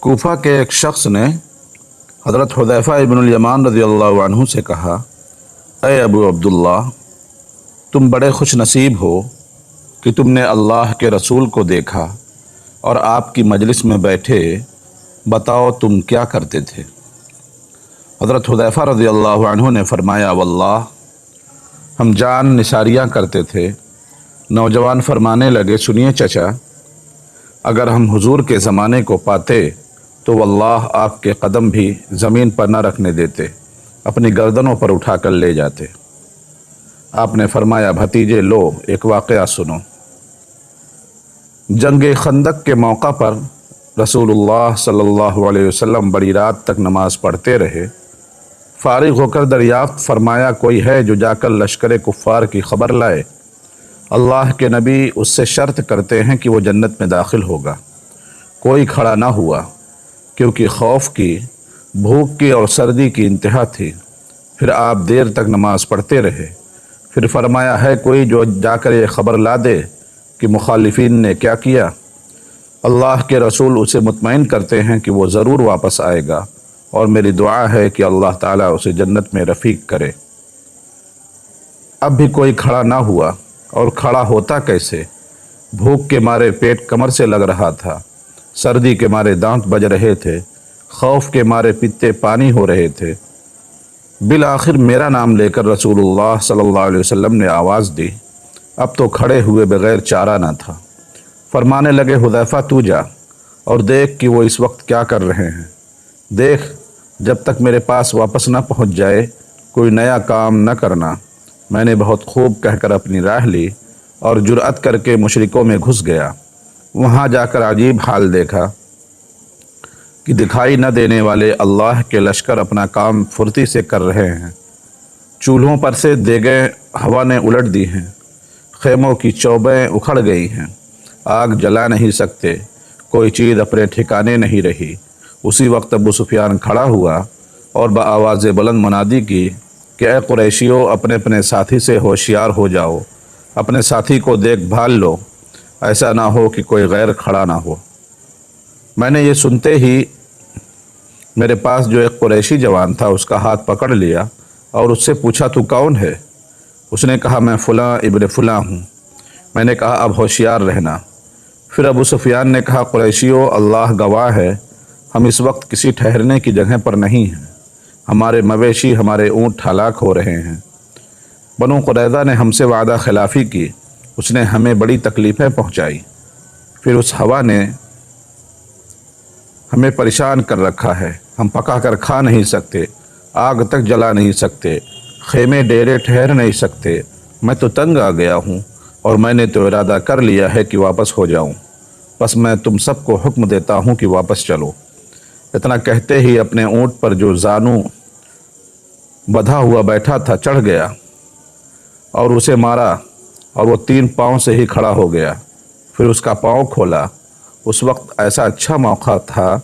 کوفہ کے ایک شخص نے حضرت حذیفہ ابن الیمان رضی اللہ عنہ سے کہا، اے ابو عبداللہ، تم بڑے خوش نصیب ہو کہ تم نے اللہ کے رسول کو دیکھا اور آپ کی مجلس میں بیٹھے، بتاؤ تم کیا کرتے تھے؟ حضرت حذیفہ رضی اللہ عنہ نے فرمایا، واللہ ہم جان نثاریاں کرتے تھے۔ نوجوان فرمانے لگے، سنیے چچا، اگر ہم حضور کے زمانے کو پاتے تو واللہ آپ کے قدم بھی زمین پر نہ رکھنے دیتے، اپنی گردنوں پر اٹھا کر لے جاتے۔ آپ نے فرمایا، بھتیجے لو ایک واقعہ سنو۔ جنگ خندق کے موقع پر رسول اللہ صلی اللہ علیہ وسلم بڑی رات تک نماز پڑھتے رہے۔ فارغ ہو کر دریافت فرمایا، کوئی ہے جو جا کر لشکر کفار کی خبر لائے؟ اللہ کے نبی اس سے شرط کرتے ہیں کہ وہ جنت میں داخل ہوگا۔ کوئی کھڑا نہ ہوا، کیونکہ خوف کی، بھوک کی اور سردی کی انتہا تھی۔ پھر آپ دیر تک نماز پڑھتے رہے۔ پھر فرمایا، ہے کوئی جو جا کر یہ خبر لا دے کہ مخالفین نے کیا کیا؟ اللہ کے رسول اسے مطمئن کرتے ہیں کہ وہ ضرور واپس آئے گا، اور میری دعا ہے کہ اللہ تعالیٰ اسے جنت میں رفیق کرے۔ اب بھی کوئی کھڑا نہ ہوا، اور کھڑا ہوتا کیسے؟ بھوک کے مارے پیٹ کمر سے لگ رہا تھا، سردی کے مارے دانت بج رہے تھے، خوف کے مارے پتے پانی ہو رہے تھے۔ بالآخر میرا نام لے کر رسول اللہ صلی اللہ علیہ وسلم نے آواز دی۔ اب تو کھڑے ہوئے بغیر چارہ نہ تھا۔ فرمانے لگے، حذیفہ تو جا اور دیکھ کہ وہ اس وقت کیا کر رہے ہیں۔ دیکھ، جب تک میرے پاس واپس نہ پہنچ جائے کوئی نیا کام نہ کرنا۔ میں نے بہت خوب کہہ کر اپنی راہ لی اور جرأت کر کے مشرکوں میں گھس گیا۔ وہاں جا کر عجیب حال دیکھا کہ دکھائی نہ دینے والے اللہ کے لشکر اپنا کام پھرتی سے کر رہے ہیں۔ چولہوں پر سے دیگیں ہوا نے الٹ دی ہیں، خیموں کی چوبیں اکھڑ گئی ہیں، آگ جلا نہیں سکتے، کوئی چیز اپنے ٹھکانے نہیں رہی۔ اسی وقت ابو سفیان کھڑا ہوا اور بآواز بلند منادی کی کہ اے قریشیو، اپنے اپنے ساتھی سے ہوشیار ہو جاؤ، اپنے ساتھی کو دیکھ بھال لو، ایسا نہ ہو کہ کوئی غیر کھڑا نہ ہو۔ میں نے یہ سنتے ہی میرے پاس جو ایک قریشی جوان تھا اس کا ہاتھ پکڑ لیا اور اس سے پوچھا، تو کون ہے؟ اس نے کہا، میں فلاں ابن فلاں ہوں۔ میں نے کہا، اب ہوشیار رہنا۔ پھر ابو سفیان نے کہا، قریشیو، اللہ گواہ ہے، ہم اس وقت کسی ٹھہرنے کی جگہ پر نہیں ہیں، ہمارے مویشی، ہمارے اونٹ ہلاک ہو رہے ہیں۔ بنو قریظہ نے ہم سے وعدہ خلافی کی، اس نے ہمیں بڑی تکلیفیں پہنچائی۔ پھر اس ہوا نے ہمیں پریشان کر رکھا ہے، ہم پکا کر کھا نہیں سکتے، آگ تک جلا نہیں سکتے، خیمے ڈیرے ٹھہر نہیں سکتے۔ میں تو تنگ آ گیا ہوں، اور میں نے تو ارادہ کر لیا ہے کہ واپس ہو جاؤں۔ بس میں تم سب کو حکم دیتا ہوں کہ واپس چلو۔ اتنا کہتے ہی اپنے اونٹ پر جو زانو بدھا ہوا بیٹھا تھا چڑھ گیا اور اسے مارا، اور وہ 3 پاؤں سے ہی کھڑا ہو گیا۔ پھر اس کا پاؤں کھولا۔ اس وقت ایسا اچھا موقع تھا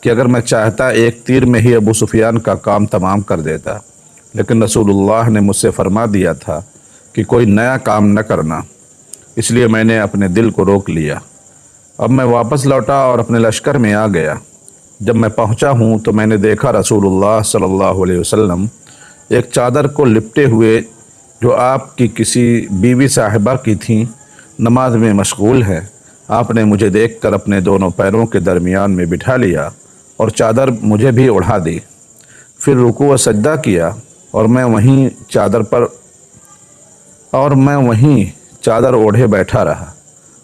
کہ اگر میں چاہتا ایک تیر میں ہی ابو سفیان کا کام تمام کر دیتا، لیکن رسول اللہ نے مجھ سے فرما دیا تھا کہ کوئی نیا کام نہ کرنا، اس لیے میں نے اپنے دل کو روک لیا۔ اب میں واپس لوٹا اور اپنے لشکر میں آ گیا۔ جب میں پہنچا ہوں تو میں نے دیکھا رسول اللہ صلی اللہ علیہ وسلم ایک چادر کو لپٹے ہوئے، جو آپ کی کسی بیوی صاحبہ کی تھیں، نماز میں مشغول ہے۔ آپ نے مجھے دیکھ کر اپنے دونوں پیروں کے درمیان میں بٹھا لیا اور چادر مجھے بھی اڑھا دی۔ پھر رکوع و سجدہ کیا، اور میں وہیں چادر اوڑھے بیٹھا رہا۔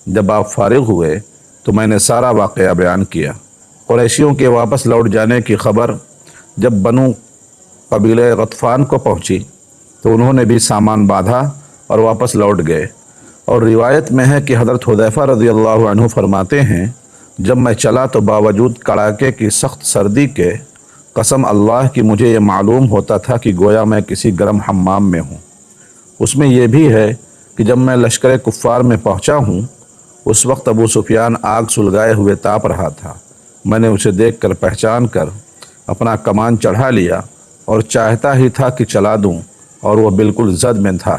جب آپ فارغ ہوئے تو میں نے سارا واقعہ بیان کیا۔ قریشیوں کے واپس لوٹ جانے کی خبر جب بنو قبیلہ غطفان کو پہنچی تو انہوں نے بھی سامان باندھا اور واپس لوٹ گئے۔ اور روایت میں ہے کہ حضرت حذیفہ رضی اللہ عنہ فرماتے ہیں، جب میں چلا تو باوجود کڑاکے کی سخت سردی کے، قسم اللہ کی مجھے یہ معلوم ہوتا تھا کہ گویا میں کسی گرم حمام میں ہوں۔ اس میں یہ بھی ہے کہ جب میں لشکر کفار میں پہنچا ہوں اس وقت ابو سفیان آگ سلگائے ہوئے تاپ رہا تھا۔ میں نے اسے دیکھ کر پہچان کر اپنا کمان چڑھا لیا اور چاہتا ہی تھا کہ چلا دوں، اور وہ بالکل زد میں تھا۔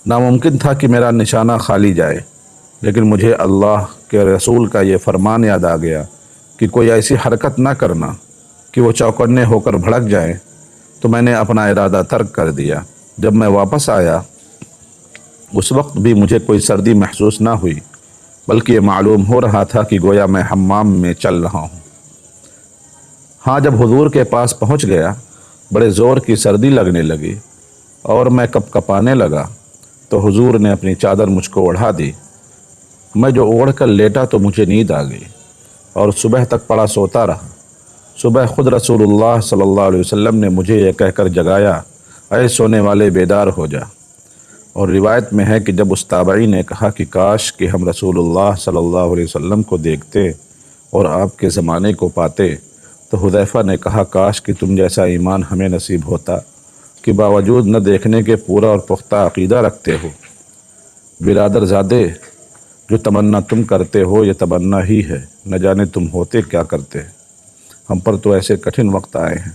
ناممکن تھا کہ میرا نشانہ خالی جائے، لیکن مجھے اللہ کے رسول کا یہ فرمان یاد آ گیا کہ کوئی ایسی حرکت نہ کرنا کہ وہ چوکنے ہو کر بھڑک جائیں، تو میں نے اپنا ارادہ ترک کر دیا۔ جب میں واپس آیا اس وقت بھی مجھے کوئی سردی محسوس نہ ہوئی، بلکہ یہ معلوم ہو رہا تھا کہ گویا میں حمام میں چل رہا ہوں۔ ہاں، جب حضور کے پاس پہنچ گیا بڑے زور کی سردی لگنے لگی اور میں کپ کپانے لگا تو حضور نے اپنی چادر مجھ کو اوڑھا دی۔ میں جو اوڑھ کر لیٹا تو مجھے نیند آ گئی اور صبح تک پڑا سوتا رہا۔ صبح خود رسول اللہ صلی اللہ علیہ وسلم نے مجھے یہ کہہ کر جگایا، اے سونے والے بیدار ہو جا۔ اور روایت میں ہے کہ جب اس تابعی نے کہا کہ کاش کہ ہم رسول اللہ صلی اللہ علیہ وسلم کو دیکھتے اور آپ کے زمانے کو پاتے، تو حذیفہ نے کہا کاش کہ تم جیسا ایمان ہمیں نصیب ہوتا کہ باوجود نہ دیکھنے کے پورا اور پختہ عقیدہ رکھتے ہو۔ برادر زادے، جو تمنا تم کرتے ہو یہ تمنا ہی ہے، نہ جانے تم ہوتے کیا کرتے۔ ہم پر تو ایسے کٹھن وقت آئے ہیں